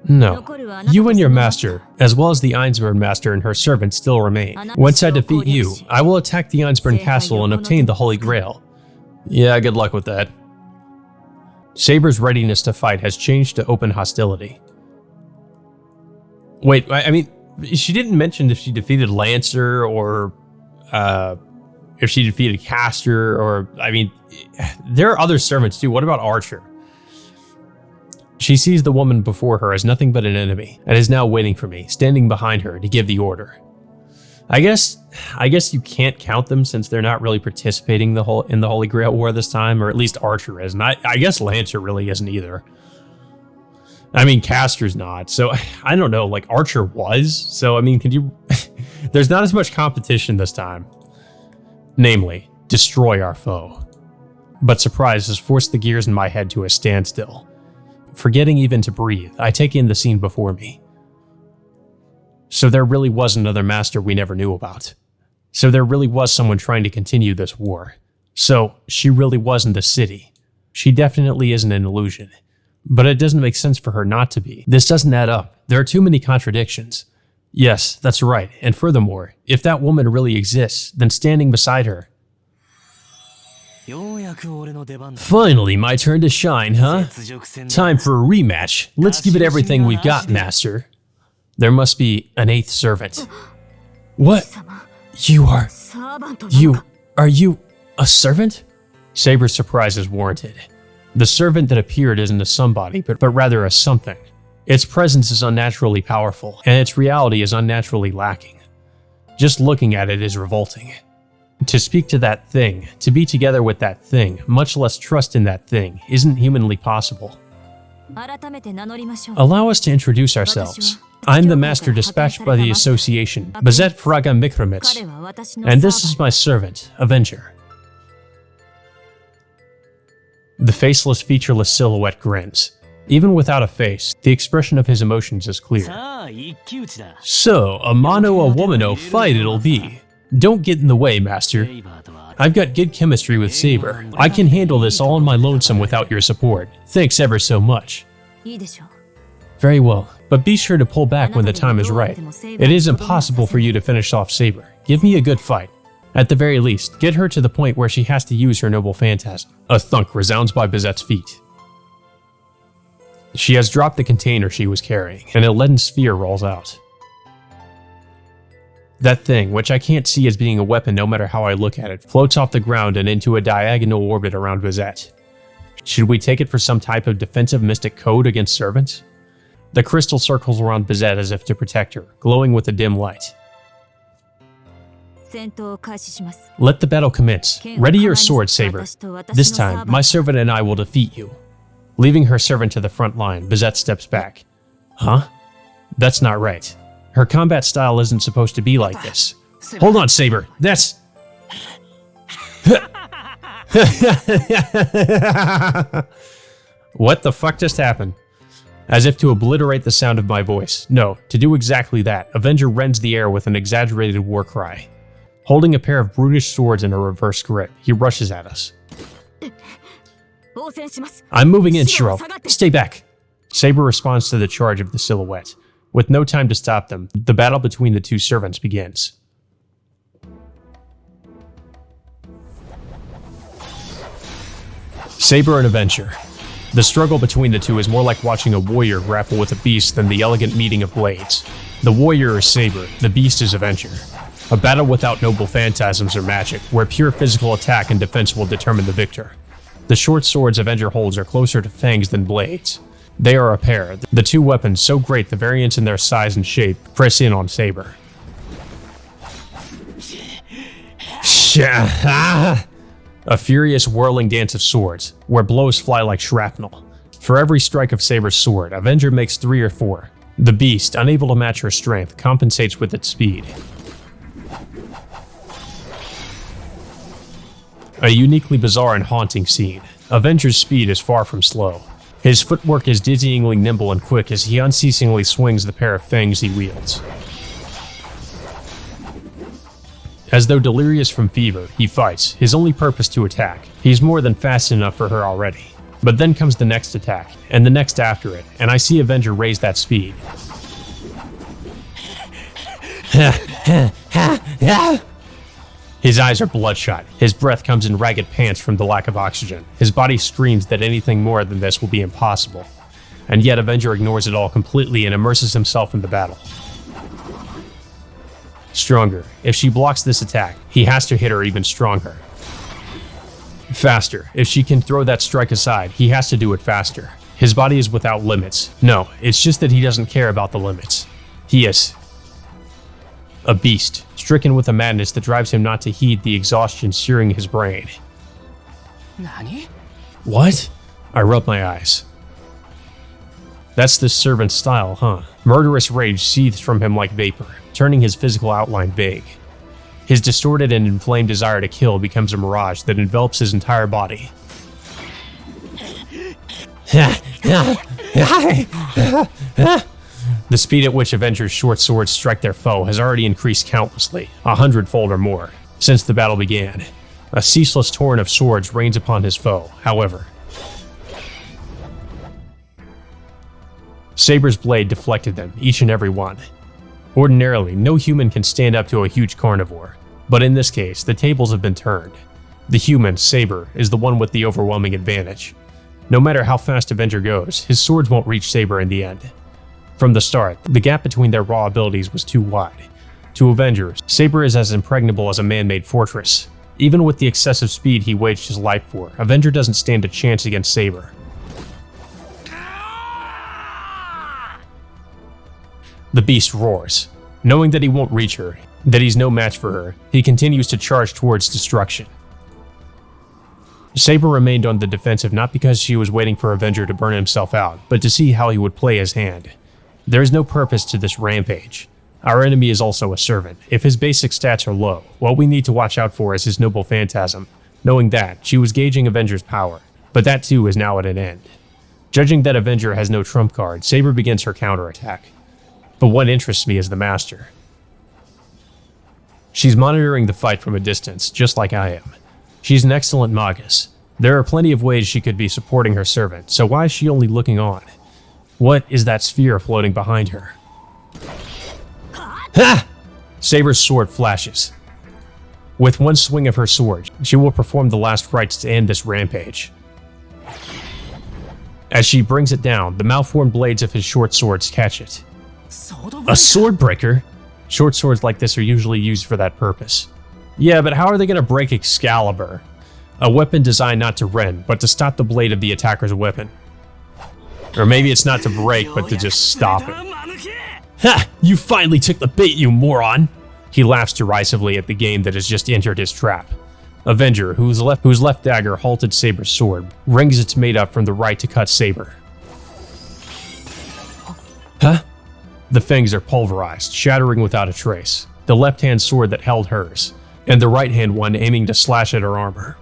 No. You and your master, as well as the Einsburn master and her servants, still remain. Once I defeat you, I will attack the Einsburn castle and obtain the Holy Grail. Yeah, good luck with that. Saber's readiness to fight has changed to open hostility. Wait, I mean, she didn't mention if she defeated Lancer or if she defeated Caster or, I mean, there are other servants too. What about Archer? She sees the woman before her as nothing but an enemy, and is now waiting for me, standing behind her to give the order. I guess you can't count them since they're not really participating in the Holy Grail War this time, or at least Archer isn't. I guess Lancer really isn't either. I mean, Caster's not, so I don't know, like Archer was, so I mean, there's not as much competition this time. Namely, destroy our foe. But surprise has forced the gears in my head to a standstill. Forgetting even to breathe, I take in the scene before me. So there really was another master we never knew about. So there really was someone trying to continue this war. So she really was in the city. She definitely isn't an illusion. But it doesn't make sense for her not to be. This doesn't add up. There are too many contradictions. Yes, that's right. And furthermore, if that woman really exists, then standing beside her. Finally, my turn to shine, huh? Time for a rematch. Let's give it everything we've got, Master. There must be an eighth servant. What? Are you a servant? Saber's surprise is warranted. The servant that appeared isn't a somebody, but rather a something. Its presence is unnaturally powerful, and its reality is unnaturally lacking. Just looking at it is revolting. To speak to that thing, to be together with that thing, much less trust in that thing, isn't humanly possible. Allow us to introduce ourselves. I'm the master dispatched by the association, Bazet Fraga Mikromitz, and this is my servant, Avenger. The faceless, featureless silhouette grins. Even without a face, the expression of his emotions is clear. So, a mano-a-womano fight it'll be. Don't get in the way, Master. I've got good chemistry with Saber. I can handle this all on my lonesome without your support. Thanks ever so much. Very well, but be sure to pull back when the time is right. It is impossible for you to finish off Saber. Give me a good fight. At the very least, get her to the point where she has to use her noble phantasm. A thunk resounds by Bizette's feet. She has dropped the container she was carrying, and a leaden sphere rolls out. That thing, which I can't see as being a weapon no matter how I look at it, floats off the ground and into a diagonal orbit around Bizette. Should we take it for some type of defensive mystic code against servants? The crystal circles around Bizette as if to protect her, glowing with a dim light. Let the battle commence. Ready your sword, Saber. This time, my servant and I will defeat you. Leaving her servant to the front line, Bizette steps back. Huh? That's not right. Her combat style isn't supposed to be like this. Hold on, Saber. That's... What the fuck just happened? As if to obliterate the sound of my voice. No, to do exactly that, Avenger rends the air with an exaggerated war cry. Holding a pair of brutish swords in a reverse grip, he rushes at us. I'm moving in, Shiro. Stay back. Saber responds to the charge of the silhouette. With no time to stop them, the battle between the two servants begins. Saber and Avenger. The struggle between the two is more like watching a warrior grapple with a beast than the elegant meeting of blades. The warrior is Saber, the beast is Avenger. A battle without noble phantasms or magic, where pure physical attack and defense will determine the victor. The short swords Avenger holds are closer to fangs than blades. They are a pair, the two weapons so great the variance in their size and shape press in on Saber. A furious whirling dance of swords, where blows fly like shrapnel. For every strike of Saber's sword, Avenger makes 3 or 4. The beast, unable to match her strength, compensates with its speed. A uniquely bizarre and haunting scene. Avenger's speed is far from slow. His footwork is dizzyingly nimble and quick as he unceasingly swings the pair of fangs he wields. As though delirious from fever, he fights, his only purpose to attack. He's more than fast enough for her already. But then comes the next attack, and the next after it, and I see Avenger raise that speed. His eyes are bloodshot, his breath comes in ragged pants from the lack of oxygen. His body screams that anything more than this will be impossible. And yet Avenger ignores it all completely and immerses himself in the battle. Stronger. If she blocks this attack, he has to hit her even stronger. Faster. If she can throw that strike aside, he has to do it faster. His body is without limits. No, it's just that he doesn't care about the limits. He is a beast, stricken with a madness that drives him not to heed the exhaustion searing his brain. Nani? What? I rub my eyes. That's this servant's style, huh? Murderous rage seethes from him like vapor, turning his physical outline vague. His distorted and inflamed desire to kill becomes a mirage that envelops his entire body. The speed at which Avenger's short swords strike their foe has already increased countlessly, 100-fold or more, since the battle began. A ceaseless torrent of swords rains upon his foe, however. Saber's blade deflected them, each and every one. Ordinarily, no human can stand up to a huge carnivore, but in this case, the tables have been turned. The human, Saber, is the one with the overwhelming advantage. No matter how fast Avenger goes, his swords won't reach Saber in the end. From the start, the gap between their raw abilities was too wide. To Avenger, Saber is as impregnable as a man-made fortress. Even with the excessive speed he waged his life for, Avenger doesn't stand a chance against Saber. The beast roars. Knowing that he won't reach her, that he's no match for her, he continues to charge towards destruction. Saber remained on the defensive not because she was waiting for Avenger to burn himself out, but to see how he would play his hand. There is no purpose to this rampage. Our enemy is also a servant. If his basic stats are low, what we need to watch out for is his noble phantasm. Knowing that, she was gauging Avenger's power, but that too is now at an end. Judging that Avenger has no trump card, Saber begins her counterattack. But what interests me is the master. She's monitoring the fight from a distance, just like I am. She's an excellent magus. There are plenty of ways she could be supporting her servant, so why is she only looking on? What is that sphere floating behind her? Ha! Saber's sword flashes. With one swing of her sword, she will perform the last rites to end this rampage. As she brings it down, the malformed blades of his short swords catch it. A sword breaker? Short swords like this are usually used for that purpose. Yeah, but how are they going to break Excalibur? A weapon designed not to rend, but to stop the blade of the attacker's weapon. Or maybe it's not to break, but to just stop it. Ha! You finally took the bait, you moron! He laughs derisively at the game that has just entered his trap. Avenger, whose left dagger halted Saber's sword, rings its mate up from the right to cut Saber. Huh? The fangs are pulverized, shattering without a trace, the left-hand sword that held hers, and the right-hand one aiming to slash at her armor.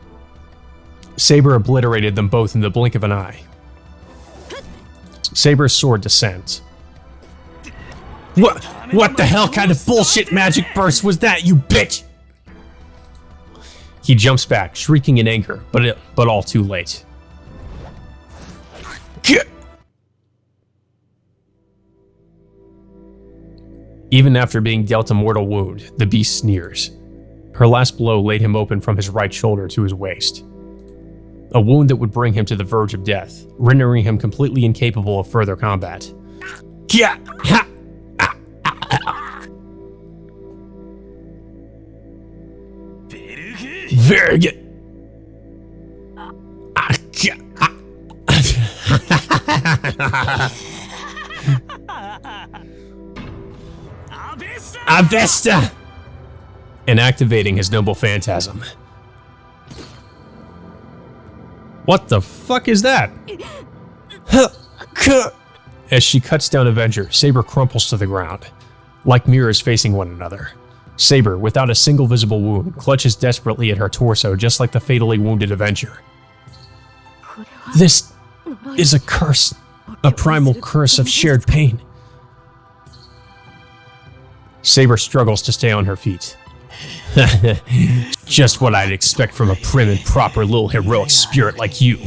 Saber obliterated them both in the blink of an eye. Saber's sword descends. What the hell kind of bullshit magic burst was that, you bitch? He jumps back, shrieking in anger, but all too late. Even after being dealt a mortal wound, the beast sneers. Her last blow laid him open from his right shoulder to his waist. A wound that would bring him to the verge of death, rendering him completely incapable of further combat. Very good. Avesta! And activating his noble phantasm. What the fuck is that? As she cuts down Avenger, Saber crumples to the ground, like mirrors facing one another. Saber, without a single visible wound, clutches desperately at her torso just like the fatally wounded Avenger. This is a curse, a primal curse of shared pain. Saber struggles to stay on her feet. Just what I'd expect from a prim and proper little heroic spirit like you.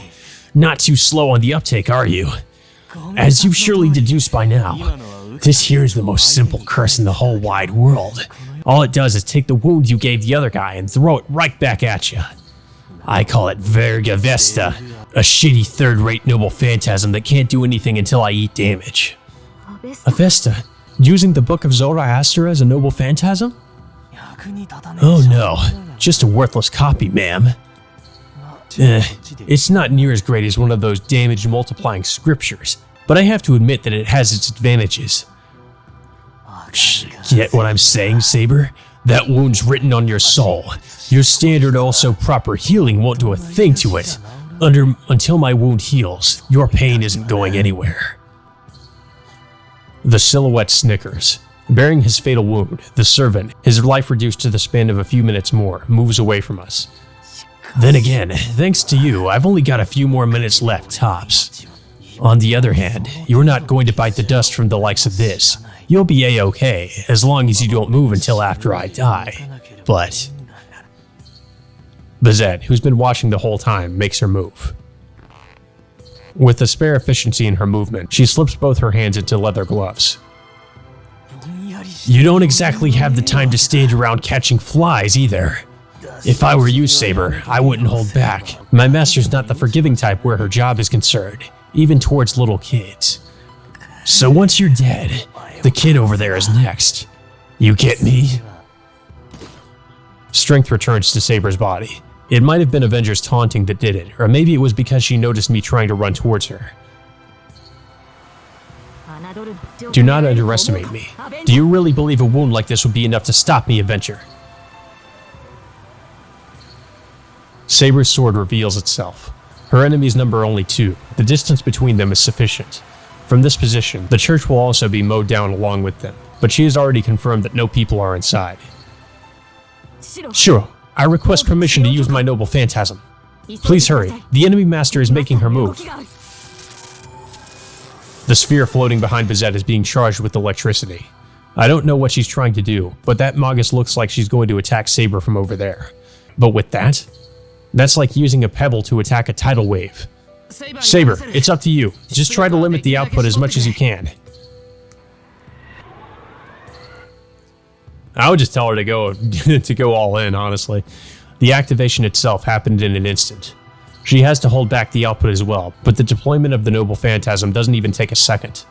Not too slow on the uptake, are you? As you've surely deduced by now, this here is the most simple curse in the whole wide world. All it does is take the wound you gave the other guy and throw it right back at you. I call it Verga Vesta, a shitty third-rate noble phantasm that can't do anything until I eat damage. Avesta? Using the Book of Zoroaster as a noble phantasm? Oh no, just a worthless copy, ma'am. It's not near as great as one of those damage-multiplying scriptures, but I have to admit that it has its advantages. Get what I'm saying, Saber? That wound's written on your soul. Your standard also proper healing won't do a thing to it. Until my wound heals, your pain isn't going anywhere. The silhouette snickers. Bearing his fatal wound, the servant, his life reduced to the span of a few minutes more, moves away from us. Then again, thanks to you, I've only got a few more minutes left, tops. On the other hand, you're not going to bite the dust from the likes of this. You'll be A-okay, as long as you don't move until after I die. But... Bazette, who's been watching the whole time, makes her move. With the spare efficiency in her movement, she slips both her hands into leather gloves. You don't exactly have the time to stand around catching flies, either. If I were you, Saber, I wouldn't hold back. My master's not the forgiving type where her job is concerned, even towards little kids. So once you're dead, the kid over there is next. You get me? Strength returns to Saber's body. It might have been Avenger's taunting that did it, or maybe it was because she noticed me trying to run towards her. Do not underestimate me. Do you really believe a wound like this would be enough to stop me, Avenger? Saber's sword reveals itself. Her enemies number only 2. The distance between them is sufficient. From this position, the church will also be mowed down along with them, but she has already confirmed that no people are inside. Sure, I request permission to use my noble phantasm. Please hurry, the enemy master is making her move. The sphere floating behind Bazette is being charged with electricity. I don't know what she's trying to do, but that Magus looks like she's going to attack Saber from over there. But with that? That's like using a pebble to attack a tidal wave. Saber, it's up to you. Just try to limit the output as much as you can. I would just tell her to go to go all in, honestly. The activation itself happened in an instant. She has to hold back the output as well, but the deployment of the Noble Phantasm doesn't even take a second.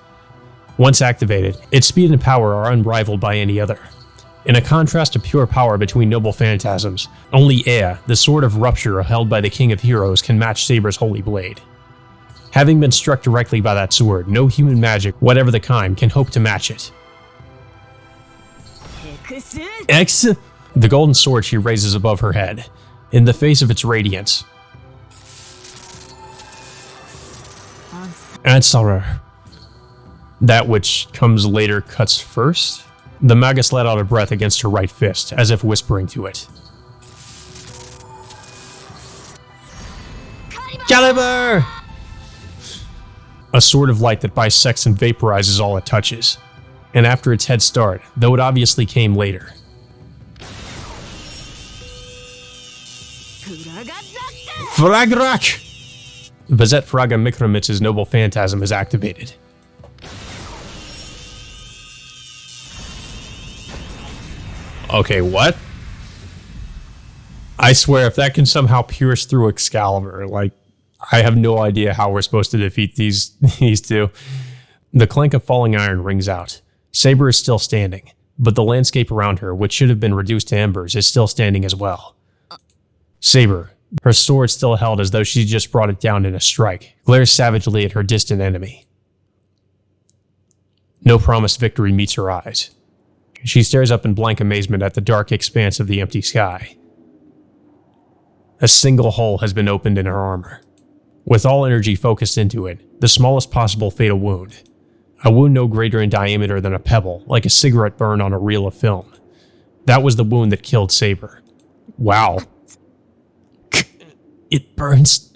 Once activated, its speed and power are unrivaled by any other. In a contrast to pure power between Noble Phantasms, only Ea, the Sword of Rupture held by the King of Heroes, can match Saber's Holy Blade. Having been struck directly by that sword, no human magic, whatever the kind, can hope to match it. X? The golden sword she raises above her head, in the face of its radiance. Ataraxia. That which comes later cuts first? The magus let out a breath against her right fist, as if whispering to it. Caliber! A sword of light that bisects and vaporizes all it touches. And after its head start, though it obviously came later. Fragrak! Bazet Fraga Mikramitz's noble phantasm is activated. Okay, what? I swear, if that can somehow pierce through Excalibur, like, I have no idea how we're supposed to defeat these two. The clank of falling iron rings out. Saber is still standing, but the landscape around her, which should have been reduced to embers, is still standing as well. Saber, her sword still held as though she just brought it down in a strike, glares savagely at her distant enemy. No promised victory meets her eyes. She stares up in blank amazement at the dark expanse of the empty sky. A single hole has been opened in her armor, with all energy focused into it, the smallest possible fatal wound. A wound no greater in diameter than a pebble, like a cigarette burn on a reel of film. That was the wound that killed Saber. Wow. It burns.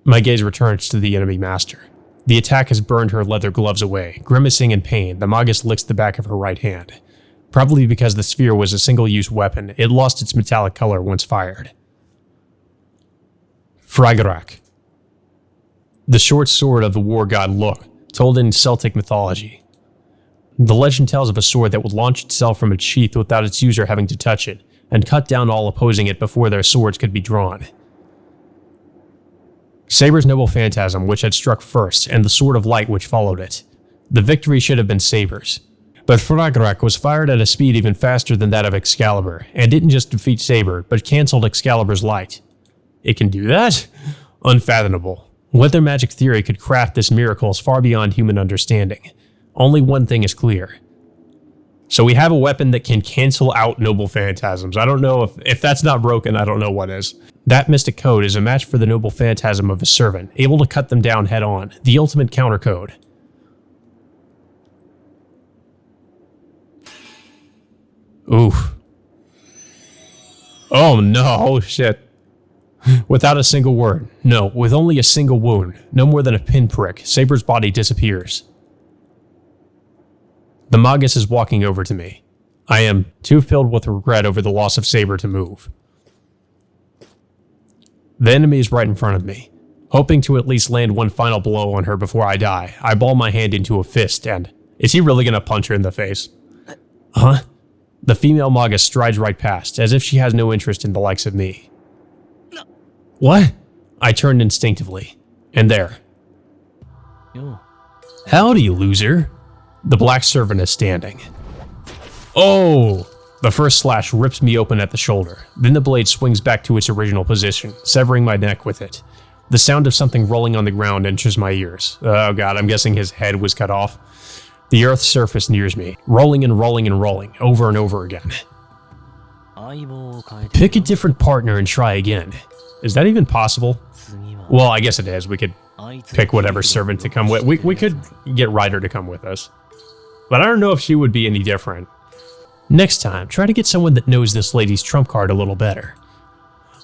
My gaze returns to the enemy master. The attack has burned her leather gloves away. Grimacing in pain, the magus licks the back of her right hand. Probably because the sphere was a single-use weapon, it lost its metallic color once fired. Fragrak. The short sword of the war god Luk, told in Celtic mythology. The legend tells of a sword that would launch itself from its sheath without its user having to touch it, and cut down all opposing it before their swords could be drawn. Saber's noble phantasm, which had struck first, and the sword of light which followed it. The victory should have been Saber's. But Fragrak was fired at a speed even faster than that of Excalibur, and didn't just defeat Saber, but cancelled Excalibur's light. It can do that? Unfathomable. What their magic theory could craft this miracle is far beyond human understanding. Only one thing is clear. So we have a weapon that can cancel out noble phantasms. I don't know if that's not broken, I don't know what is. That mystic code is a match for the noble phantasm of a servant, able to cut them down head on, the ultimate counter code. Oof. Oh no, oh shit. Without a single word, no, with only a single wound, no more than a pinprick, Saber's body disappears. The magus is walking over to me. I am too filled with regret over the loss of Saber to move. The enemy is right in front of me. Hoping to at least land one final blow on her before I die, I ball my hand into a fist and... Is he really gonna punch her in the face? Huh? The female magus strides right past, as if she has no interest in the likes of me. What? I turned instinctively. And there. Howdy, you loser. The black servant is standing. Oh! The first slash rips me open at the shoulder. Then the blade swings back to its original position, severing my neck with it. The sound of something rolling on the ground enters my ears. Oh god, I'm guessing his head was cut off. The earth's surface nears me, rolling and rolling and rolling, over and over again. Pick a different partner and try again. Is that even possible? Well, I guess it is. We could pick whatever servant to come with. We could get Ryder to come with us. But I don't know if she would be any different. Next time, try to get someone that knows this lady's trump card a little better.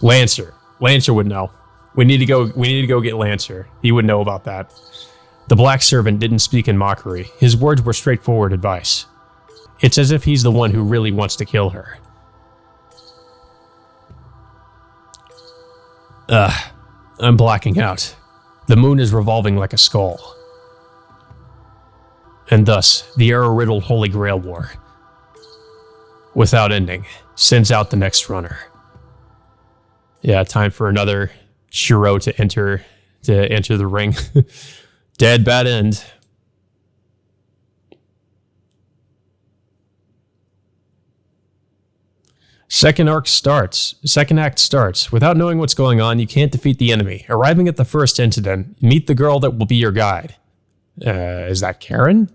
Lancer. Lancer would know. We need to go get Lancer. He would know about that. The black servant didn't speak in mockery. His words were straightforward advice. It's as if he's the one who really wants to kill her. I'm blacking out. The moon is revolving like a skull. And thus, the error-riddled Holy Grail War, without ending, sends out the next runner. Yeah, time for another Shiro to enter the ring. Dead bad end. Second act starts. Without knowing what's going on, you can't defeat the enemy. Arriving at the first incident, meet the girl that will be your guide. Is that Karen?